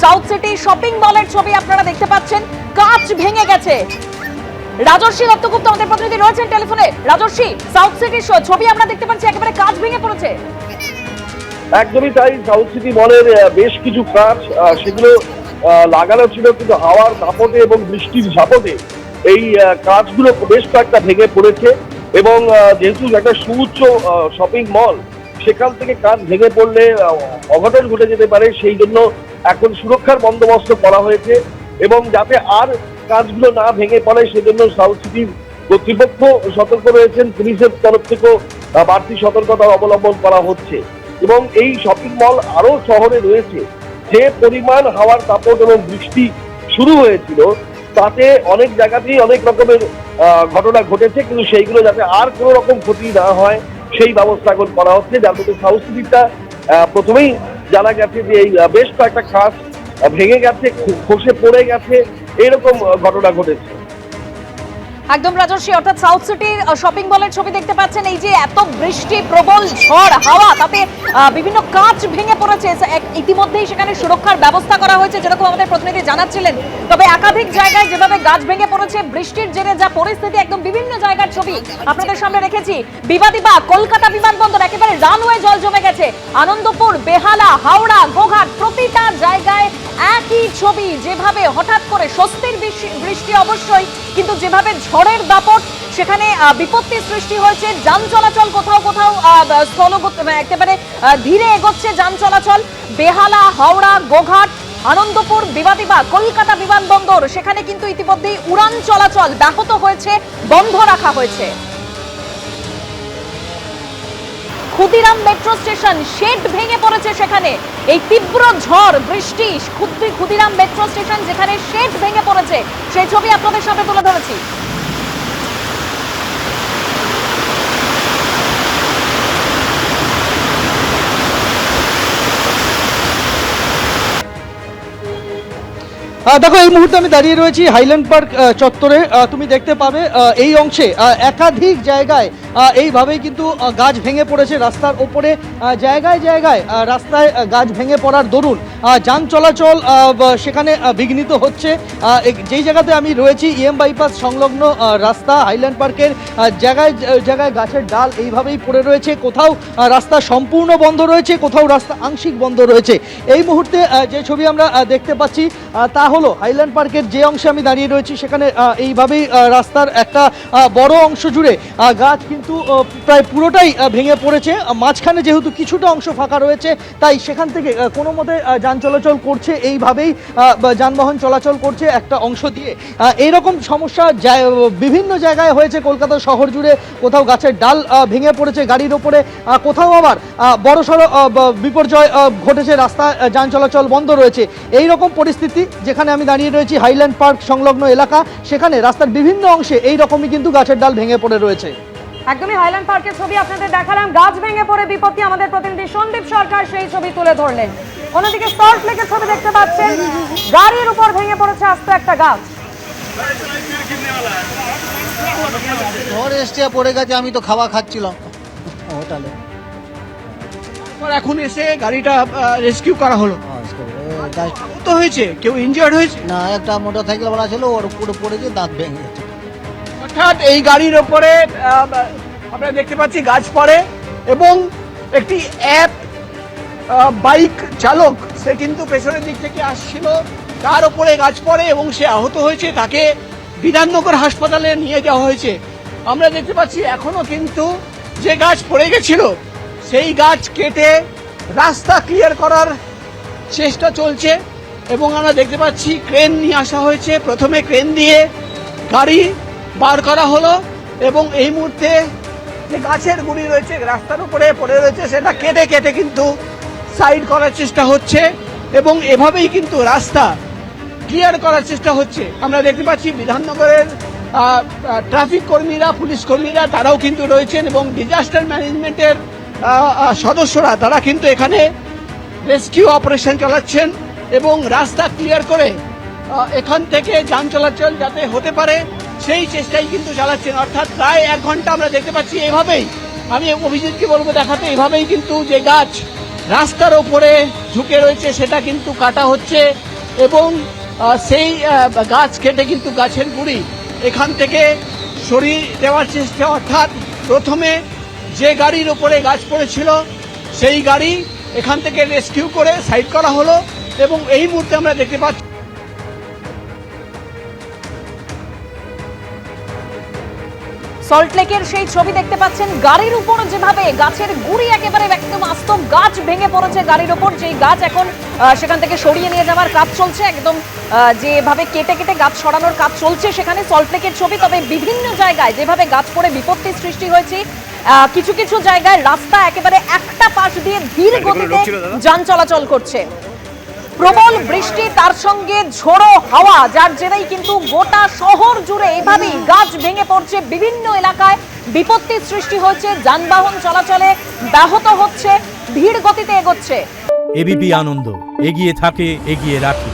South city shopping মলের ছবি আপনারা দেখতে পাচ্ছেন, কাঁচ ভেঙে গেছে। রাজর্ষি দত্তগুপ্ত আমাদের প্রতিনিধি রয়েছেন টেলিফোনে। রাজর্ষি, সাউথ সিটির ছবি আমরা দেখতে পাচ্ছি, একেবারে কাঁচ ভেঙে পড়েছে। একদমই তাই, সাউথ সিটি মলের বেশ কিছু কাঁচ সেগুলো লাগানো ছিল, কিন্তু হাওয়ার দাপটে এবং বৃষ্টির ঝাপটে এই কাঁচগুলো বেশ কয়েকটা ভেঙে পড়েছে। এবং যেহেতু একটা সুউচ্চ শপিং মল, সেখান থেকে কাঁচ ভেঙে পড়লে অঘটন ঘটে যেতে পারে, সেই জন্য এখন সুরক্ষার বন্দোবস্ত করা হয়েছে। এবং যাতে আর কাঁচগুলো না ভেঙে পড়ে সেজন্য সাউথ সিটির কর্তৃপক্ষ সতর্ক রয়েছেন, পুলিশের তরফ থেকেও বাড়তি সতর্কতা অবলম্বন করা হচ্ছে। এবং এই শপিং মল আরো শহরে রয়েছে, যে পরিমাণ হাওয়ার দাপট এবং বৃষ্টি শুরু হয়েছিল তাতে অনেক জায়গাতেই অনেক রকমের ঘটনা ঘটেছে, কিন্তু সেইগুলো যাতে আর কোনো রকম ক্ষতি না হয় সেই ব্যবস্থা এখন করা হচ্ছে। যার মধ্যে সাউথ সিটিটা প্রথমেই জানা গেছে যে এই বেশ কয়েকটা কাঁচ ভেঙে গেছে, খসে পড়ে গেছে, এরকম ঘটনা ঘটেছে। একদম রাজর্ষি, অর্থাৎ সাউথ সিটির শপিং মলের ছবি দেখতে পাচ্ছেন। এই যে এত বৃষ্টি, প্রবল ঝড় হাওয়া, তাতে বিভিন্ন কাঁচ ভেঙে পড়েছে। ইতিমধ্যেই সেখানে সুরক্ষার ব্যবস্থা করা হয়েছে, যেরকম আমাদের প্রতিনিধি জানাচ্ছিলেন। তবে একাধিক জায়গায় যেভাবে গাছ ভেঙে পড়েছে, বৃষ্টির জেরে যা পরিস্থিতি, একদম বিভিন্ন জায়গার ছবি আপনাদের সামনে রেখেছি। বিবাদিবা কলকাতা বিমানবন্দর, একেবারে রানওয়ে জল জমে গেছে। আনন্দপুর, বেহালা, হাওড়া, গোঘাট, প্রতিটা জায়গায় একই ছবি। যেভাবে হঠাৎ করে স্বস্তির বৃষ্টি অবশ্যই, কিন্তু যেভাবে ঝড়ের দাপট, সেখানে বিপত্তি সৃষ্টি হয়েছে। যান চলাচল কোথাও কোথাও একেবারে ধীরে এগোচ্ছে যান চলাচল। বেহালা, হাওড়া, গোঘাট, আনন্দপুর, বিবাদিবা, কলকাতা বিমানবন্দর, সেখানে কিন্তু ইতিমধ্যেই উড়ান চলাচল ব্যাহত হয়েছে, বন্ধ রাখা হয়েছে। ক্ষুদিরাম মেট্রো স্টেশন, শেড ভেঙে পড়েছে সেখানে। এই তীব্র ঝড় বৃষ্টি, ক্ষুদিরাম মেট্রো স্টেশন যেখানে শেড ভেঙে পড়েছে, সেই ছবি আপনাদের সামনে তুলে ধরেছি। দেখো, এই মুহূর্তে আমি দাঁড়িয়ে রয়েছি হাইল্যান্ড পার্ক চত্বরে। তুমি দেখতে পাবে এই অংশে একাধিক জায়গায় এইভাবেই কিন্তু গাছ ভেঙে পড়েছে রাস্তার ওপরে। জায়গায় জায়গায় রাস্তায় গাছ ভেঙে পড়ার দরুন যান চলাচল সেখানে বিঘ্নিত হচ্ছে। যেই জায়গাতে আমি রয়েছি, ইএম বাইপাস সংলগ্ন রাস্তা হাইল্যান্ড পার্কের, জায়গায় জায়গায় গাছের ডাল এইভাবেই পড়ে রয়েছে। কোথাও রাস্তা সম্পূর্ণ বন্ধ রয়েছে, কোথাও রাস্তা আংশিক বন্ধ রয়েছে। এই মুহূর্তে যে ছবি আমরা দেখতে পাচ্ছি তা হলো হাইল্যান্ড পার্কের যে অংশে আমি দাঁড়িয়ে রয়েছি, সেখানে এইভাবেই রাস্তার একটা বড় অংশ জুড়ে গাছ কিন্তু প্রায় পুরোটাই ভেঙে পড়েছে। মাঝখানে যেহেতু কিছুটা অংশ ফাঁকা রয়েছে, তাই সেখান থেকে কোনো মতে যান চলাচল করছে, এইভাবেই যানবাহন চলাচল করছে একটা অংশ দিয়ে। এইরকম সমস্যা বিভিন্ন জায়গায় হয়েছে কলকাতা শহর জুড়ে। কোথাও গাছের ডাল ভেঙে পড়েছে গাড়ির ওপরে, কোথাও আবার বড়সড় বিপর্যয় ঘটেছে, রাস্তা যান চলাচল বন্ধ রয়েছে। এই রকম পরিস্থিতি যেখানে আমি দাঁড়িয়ে রয়েছি হাইল্যান্ড পার্ক সংলগ্ন এলাকা, সেখানে রাস্তার বিভিন্ন অংশে এই রকমই কিন্তু গাছের ডাল ভেঙে পড়ে রয়েছে। একদমই হাইল্যান্ড পার্কের ছবি আপনাদের দেখালাম। গাছ ভেঙে পড়ে বিপত্তি, আমাদের প্রতিনিধি সন্দীপ সরকার সেই ছবি তুলে ধরলেন। অন্যদিকে সল্ট লেকের ছবি দেখতে পাচ্ছেন, গাড়ির উপর ভেঙে পড়েছে আস্ত একটা গাছ। ঝড় এসছে, পড়ে গেছে। আমি তো খাওয়া খাচ্ছিলাম হোটেলে, এখন এসে গাড়িটা রেস্কিউ করা হলো। তো হয়েছে, কেউ ইনজিয়ার্ড হয়েছে না, একটা মোটর সাইকেল ওয়ালা ছিল, ওর উপরে পড়েছে, দাঁত ভেঙে গেছে। অর্থাৎ এই গাড়ির ওপরে আমরা দেখতে পাচ্ছি গাছ পড়ে, এবং একটি বাইক চালক, সে কিন্তু পেছনের দিক থেকে আসছিল, তার উপরে গাছ পড়ে এবং সে আহত হয়েছে। তাকে বিধাননগর হাসপাতালে নিয়ে যাওয়া হয়েছে। আমরা দেখতে পাচ্ছি এখনো কিন্তু যে গাছ পড়ে গেছিল, সেই গাছ কেটে রাস্তা ক্লিয়ার করার চেষ্টা চলছে। এবং আমরা দেখতে পাচ্ছি ক্রেন নিয়ে আসা হয়েছে। প্রথমে ক্রেন দিয়ে গাড়ি বার করা হলো, এবং এই মুহূর্তে যে গাছের গুঁড়ি রয়েছে রাস্তার উপরে পড়ে রয়েছে, সেটা কেটে কেটে কিন্তু সাইড করার চেষ্টা হচ্ছে, এবং এভাবেই কিন্তু রাস্তা ক্লিয়ার করার চেষ্টা হচ্ছে। আমরা দেখতে পাচ্ছি বিধাননগরের ট্রাফিক কর্মীরা, পুলিশ কর্মীরা, তারাও কিন্তু রয়েছেন, এবং ডিজাস্টার ম্যানেজমেন্টের সদস্যরা, তারা কিন্তু এখানে রেস্কিউ অপারেশন চালাচ্ছেন এবং রাস্তা ক্লিয়ার করে এখান থেকে যান চলাচল যাতে হতে পারে সেই চেষ্টাই কিন্তু চালাচ্ছেন। অর্থাৎ প্রায় 1 ঘন্টা আমরা দেখতে পাচ্ছি এভাবেই, আমি অভিজিৎকে বলবো দেখাতে, এভাবেই কিন্তু যে গাছ রাস্তার ওপরে ঝুঁকে রয়েছে সেটা কিন্তু কাটা হচ্ছে, এবং সেই গাছ কেটে কিন্তু গাছের গুঁড়ি এখান থেকে সরিয়ে দেওয়ার চেষ্টা, অর্থাৎ প্রথমে যে গাড়ির ওপরে গাছ পড়েছিল সেই গাড়ি এখান থেকে রেস্কিউ করে সাইড করা হলো এবং এই মুহূর্তে আমরা দেখতে পাচ্ছি সল্টলেকের সেই ছবি দেখতে পাচ্ছেন, গাড়ির উপর যেভাবে গাছের গুড়ি একেবারে একদম বাস্তব গাছ ভেঙে পড়েছে গাড়ির উপর, যেই গাছ এখন সেখান থেকে সরিয়ে নিয়ে যাওয়ার কাজ চলছে, একদম যেভাবে কেটে কেটে গাছ সরানোর কাজ চলছে সেখানে সল্টলেকের ছবি। তবে বিভিন্ন জায়গায় যেভাবে গাছ পড়ে বিপত্তির সৃষ্টি হয়েছে, কিছু কিছু জায়গায় রাস্তা একেবারে একটা পাশ দিয়ে ধীর গতিতে যান চলাচল করছে। প্রবল বৃষ্টি তার সঙ্গে ঝোড়ো হাওয়া, যার জেরেই কিন্তু গোটা শহর জুড়ে এভাবেই গাছ ভেঙে পড়ছে, বিভিন্ন এলাকায় বিপত্তির সৃষ্টি হয়েছে, যানবাহন চলাচলে ব্যাহত হচ্ছে, ধীর গতিতে এগোচ্ছে। এবিপি আনন্দ, এগিয়ে থাকে, এগিয়ে রাখে।